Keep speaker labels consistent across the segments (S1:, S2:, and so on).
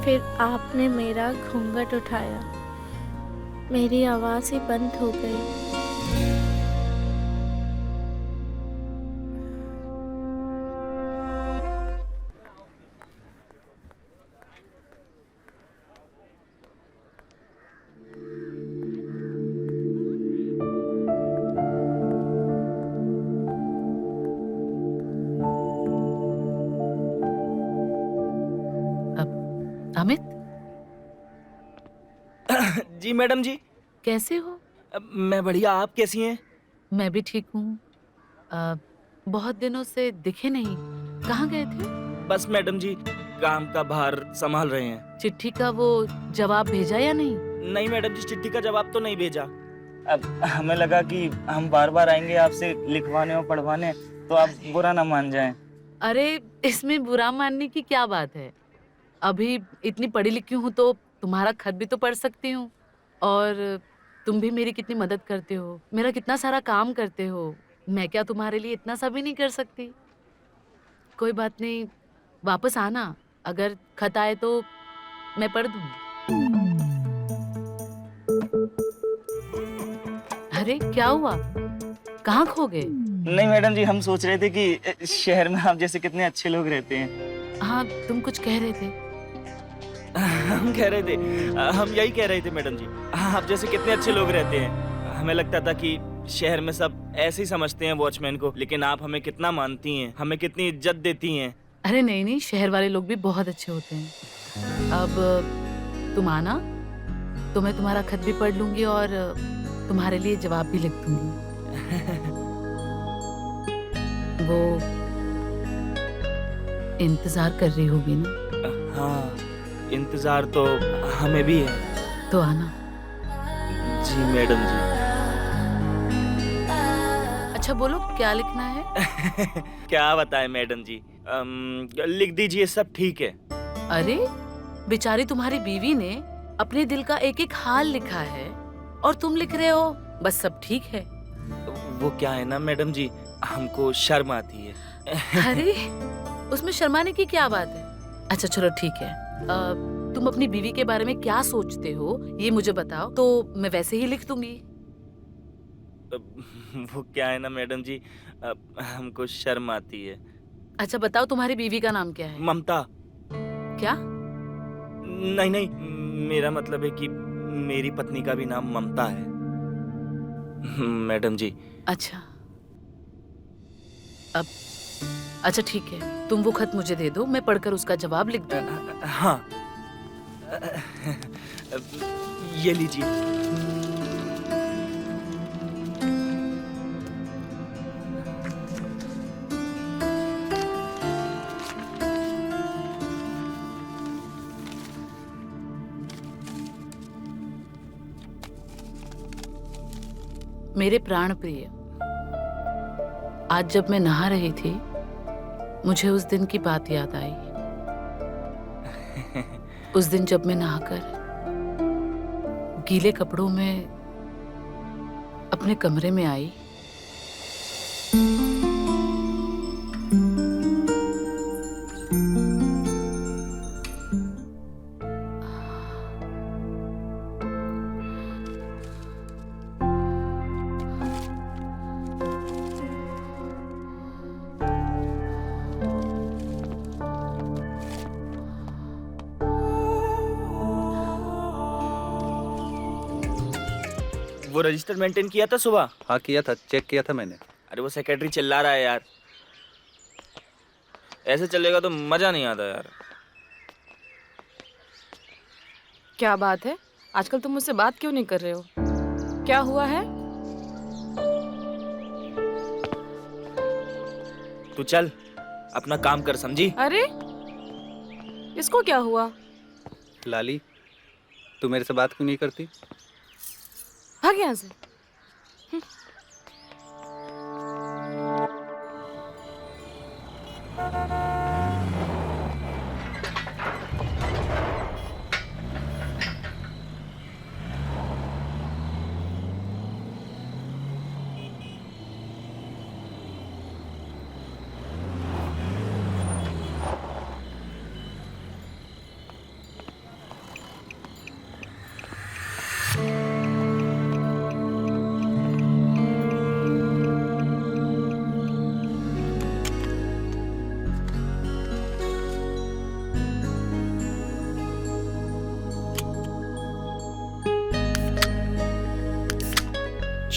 S1: फिर आपने मेरा घूंघट उठाया। मेरी आवाज़ ही बंद हो गई।
S2: अमित,
S3: जी मैडम जी।
S2: कैसे हो?
S3: मैं बढ़िया, आप कैसी हैं?
S2: मैं भी ठीक हूँ। बहुत दिनों से दिखे नहीं, कहाँ गए थे?
S3: बस मैडम जी, काम का भार संभाल रहे हैं।
S2: चिट्ठी का वो जवाब भेजा या नहीं?
S3: नहीं मैडम जी, चिट्ठी का जवाब तो नहीं भेजा। अब हमें लगा कि हम बार बार आएंगे आपसे लिखवाने और पढ़वाने, तो आप बुरा ना मान जाएं।
S2: अरे, इसमें बुरा मानने की क्या बात है? अभी इतनी पढ़ी लिखी हूँ तो तुम्हारा खत भी तो पढ़ सकती हूँ। और तुम भी मेरी कितनी मदद करते हो, मेरा कितना सारा काम करते हो। मैं क्या तुम्हारे लिए इतना सा भी नहीं कर सकती? कोई बात नहीं, वापस आना। अगर खत आए तो मैं पढ़ दूंगी। अरे, क्या हुआ? कहाँ खो गए?
S3: नहीं मैडम जी, हम सोच रहे थे कि शहर में आप जैसे कितने अच्छे लोग रहते हैं।
S2: हाँ, तुम कुछ कह रहे थे।
S3: हम कह रहे थे, हम यही कह रहे थे मैडम जी, आप जैसे कितने अच्छे लोग रहते हैं। हमें लगता था कि शहर में सब ऐसे ही समझते हैं वॉचमैन को, लेकिन आप हमें कितना मानती हैं, हमें कितनी इज्जत देती हैं।
S2: अरे नहीं नहीं, शहर वाले लोग भी बहुत अच्छे होते हैं। अब तुम आना तो मैं तुम्हारा खत भी पढ़ लूंगी और तुम्हारे लिए जवाब भी लिख दूंगी। वो इंतजार कर रही होगी ना?
S3: हाँ, इंतजार तो हमें भी है।
S2: तो आना।
S3: जी मैडम जी।
S2: अच्छा बोलो, क्या लिखना है?
S3: क्या बताएं मैडम जी, लिख दीजिए, सब ठीक है।
S2: अरे, बेचारी तुम्हारी बीवी ने अपने दिल का एक एक हाल लिखा है और तुम लिख रहे हो बस सब ठीक है।
S3: वो क्या है ना मैडम जी, हमको शर्म आती है।
S2: अरे, उसमें शर्माने की क्या बात है? अच्छा चलो ठीक है। तुम अपनी बीवी के बारे में क्या सोचते हो ये मुझे बताओ, तो मैं वैसे ही लिख दूंगी।
S3: वो क्या है ना मैडम जी, हमको शर्म आती है।
S2: अच्छा बताओ, तुम्हारी बीवी का नाम क्या है?
S3: ममता।
S2: क्या?
S3: नहीं नहीं, मेरा मतलब है कि मेरी पत्नी का भी नाम ममता है मैडम जी।
S2: अच्छा, अब अच्छा ठीक है, तुम वो खत मुझे दे दो, मैं पढ़कर उसका जवाब लिख दूंगी।
S3: हाँ, ये लीजिए।
S2: मेरे प्राण प्रिय, आज जब मैं नहा रही थी मुझे उस दिन की बात याद आई। उस दिन जब मैं नहाकर गीले कपड़ों में अपने कमरे में आई,
S3: वो रजिस्टर मेंटेन किया था सुबह?
S4: हाँ किया था, चेक किया था मैंने।
S3: अरे वो सेक्रेटरी चिल्ला रहा है यार, ऐसे चलेगा तो मजा नहीं आता यार।
S5: क्या बात है, आजकल तुम मुझसे बात क्यों नहीं कर रहे हो? क्या हुआ है?
S3: तू चल अपना काम कर, समझी?
S5: अरे, इसको क्या हुआ?
S4: लाली, तू मेरे से बात क्यों नहीं करती?
S5: भाग यहाँ से।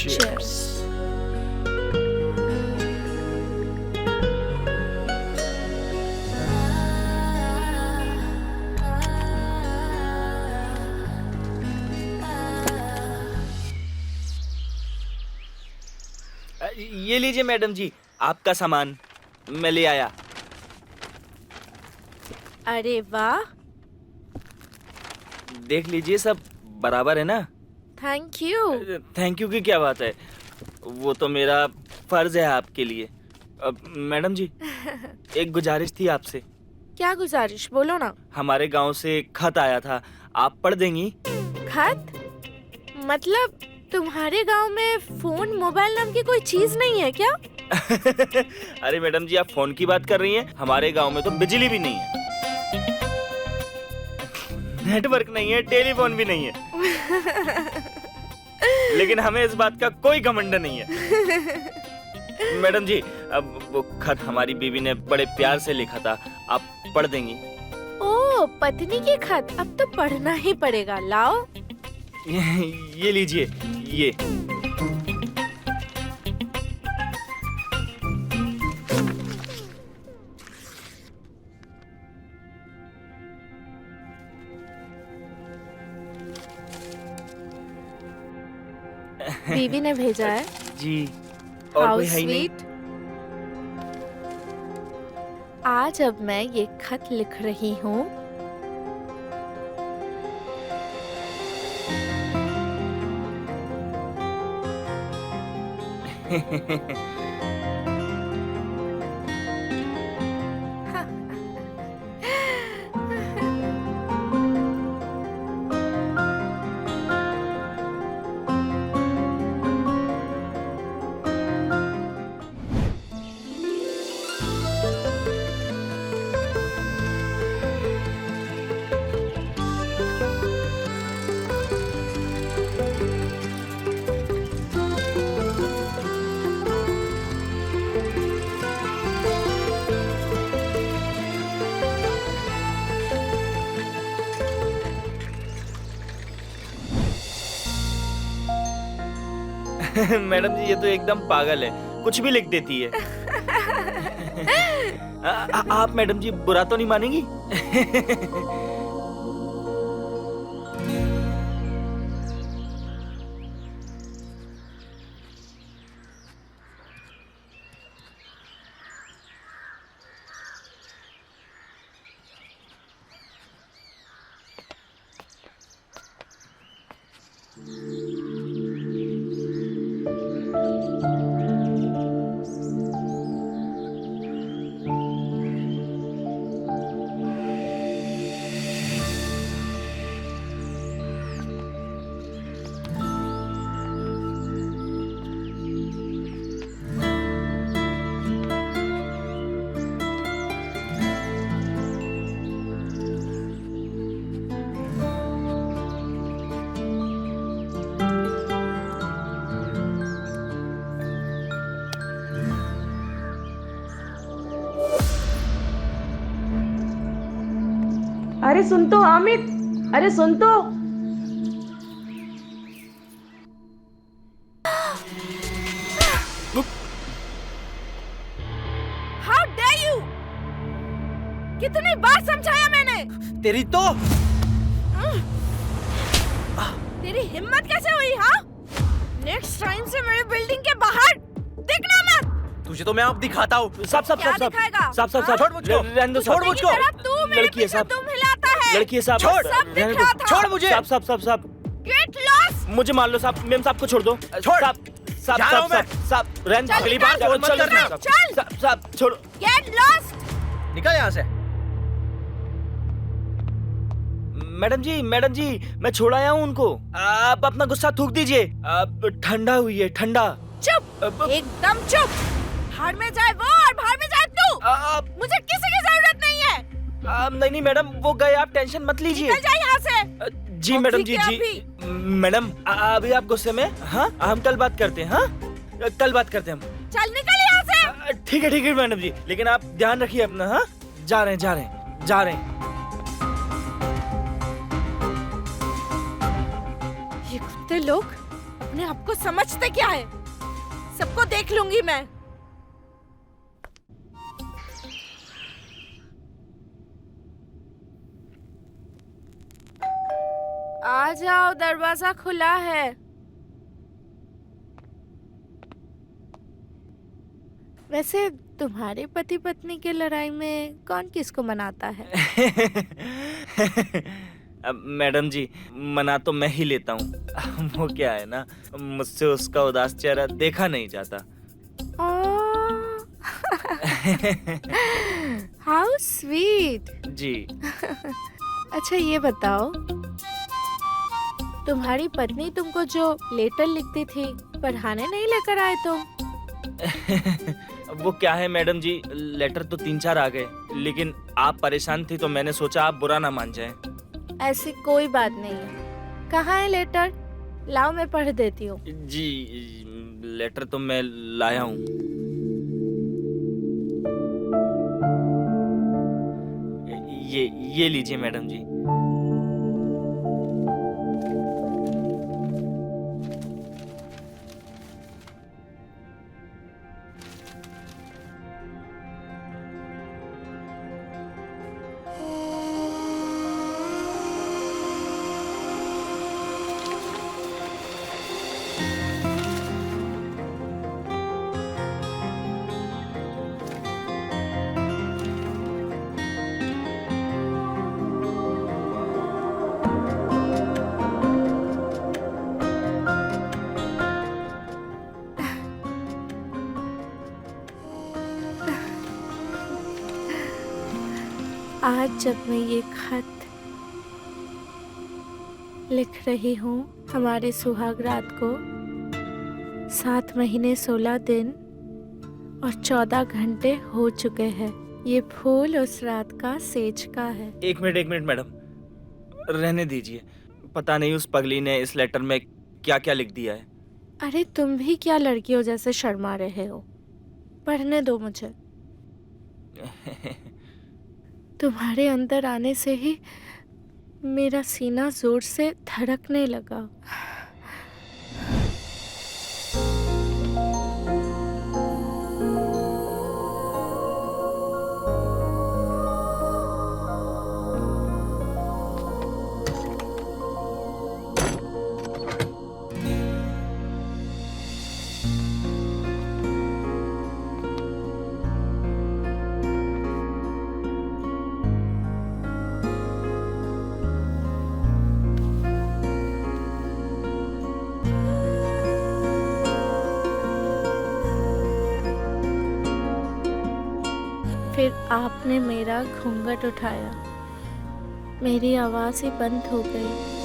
S1: Cheers.
S3: ये लीजिए मैडम जी, आपका सामान मैं ले आया।
S1: अरे वाह,
S3: देख लीजिए सब बराबर है ना।
S1: Thank you.
S3: थैंक यू की क्या बात है, वो तो मेरा फर्ज है आपके लिए। मैडम जी, एक गुजारिश थी आपसे।
S1: क्या गुजारिश, बोलो ना।
S3: हमारे गांव से एक खत आया था, आप पढ़ देंगी?
S1: खत? मतलब तुम्हारे गांव में फोन मोबाइल नाम की कोई चीज नहीं है क्या?
S3: अरे मैडम जी, आप फोन की बात कर रही हैं? हमारे गांव में तो बिजली भी नहीं है, नेटवर्क नहीं है, टेलीफोन भी नहीं है। लेकिन हमें इस बात का कोई घमंड नहीं है। मैडम जी, अब वो खत हमारी बीवी ने बड़े प्यार से लिखा था, आप पढ़ देंगी?
S1: ओ, पत्नी की खत, अब तो पढ़ना ही पड़ेगा। लाओ।
S3: ये लीजिए, ये।
S1: बीवी ने भेजा है।
S3: जी, और
S1: हाउ
S3: कोई है ही नहीं।
S1: स्वीट। आज अब मैं ये खत लिख रही हूँ।
S3: मैडम जी, ये तो एकदम पागल है, कुछ भी लिख देती है। आप मैडम जी बुरा तो नहीं मानेंगी?
S6: अरे सुन तो अमित, अरे सुन तो।
S1: How dare you! कितनी बार समझाया मैंने।
S3: तेरी तो
S1: तेरी हिम्मत कैसे हुई? हाँ, नेक्स्ट टाइम से मेरे बिल्डिंग के बाहर दिखना मत।
S3: तुझे तो मैं अब दिखाता हूँ। साहब साहब
S1: क्या
S3: साहब
S1: दिखाएगा?
S3: साहब साहब
S1: हाँ?
S3: छोड़ मुझको, रहने दो साहब।
S1: छोड़ मुझको। तू मेरे
S3: लड़की है
S1: पीछे
S3: साहब,
S1: तुम हिलाता है।
S3: लड़की है साहब,
S1: छोड़, सब दिख
S3: रहने दो।
S1: रहा था।
S3: छोड़ मुझे। साहब साहब साहब साहब
S1: गेट लॉस्ट।
S3: मुझे मान लो साहब, मेम साहब को छोड़ दो। छोड़ साहब साहब
S7: जा रहा हूं
S3: साहब
S7: मैं।
S3: साहब रहने दो।
S1: चल,
S3: अगली बार
S1: चल,
S3: फोन मत
S1: चल,
S3: करना।
S1: चल।
S3: साहब साहब छोड़ो।
S1: Get lost.
S7: निकल यहाँ से।
S3: मैडम जी मैं छोड़ आया हूँ उनको। आप अपना गुस्सा थूक दीजिए। आप ठंडा हुई है, ठंडा।
S1: चुप, एकदम चुप। भाड़ में जाए वो और भाड़ में जाए तू। मुझे किसी की जरूरत नहीं है।
S3: नहीं मैडम, वो गए, आप टेंशन मत लीजिए।
S1: निकल जाए यहाँ से।
S3: जी मैडम जी,
S1: अभी
S3: जी मैडम, अभी आप गुस्से में? हाँ, हम कल बात करते हैं। हाँ, कल बात करते हैं हम।
S1: चल निकल यहाँ से।
S3: ठीक है मैडम जी, लेकिन आप ध्यान रखिए अपना। हाँ, जा रहे हैं।
S1: ये कुत्ते लोग अपने आप को समझते क्या है? सबको देख लूंगी मैं। आ जाओ, दरवाजा खुला है। वैसे तुम्हारे पति पत्नी की लड़ाई में कौन किसको मनाता है?
S3: अब मैडम जी, मना तो मैं ही लेता हूँ। वो क्या है ना, मुझसे उसका उदास चेहरा देखा नहीं जाता।
S1: How sweet.
S3: जी।
S1: अच्छा ये बताओ, तुम्हारी पत्नी तुमको जो लेटर लिखती थी पढ़ाने नहीं लेकर आए तुम?
S3: वो क्या है मैडम जी, लेटर तो 3-4 आ गए, लेकिन आप परेशान थी तो मैंने सोचा आप बुरा ना मान जाएं।
S1: ऐसी कोई बात नहीं है। कहाँ है लेटर? लाओ मैं पढ़ देती हूँ।
S3: जी, लेटर तो मैं लाया हूँ। ये लीजिए मैडम जी।
S1: आज जब मैं ये खत लिख रही हूँ हमारे सुहाग रात को, 7 महीने 16 दिन और 14 घंटे हो चुके हैं। ये फूल उस रात का सेज का है।
S3: एक मिनट मैडम, रहने दीजिए। पता नहीं उस पगली ने इस लेटर में क्या क्या लिख दिया है।
S1: अरे तुम भी क्या लड़कियों जैसे शर्मा रहे हो? पढ़ने दो मुझे। तुम्हारे अंदर आने से ही मेरा सीना जोर से धड़कने लगा। फिर आपने मेरा घूंघट उठाया, मेरी आवाज ही बंद हो गई।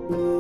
S7: you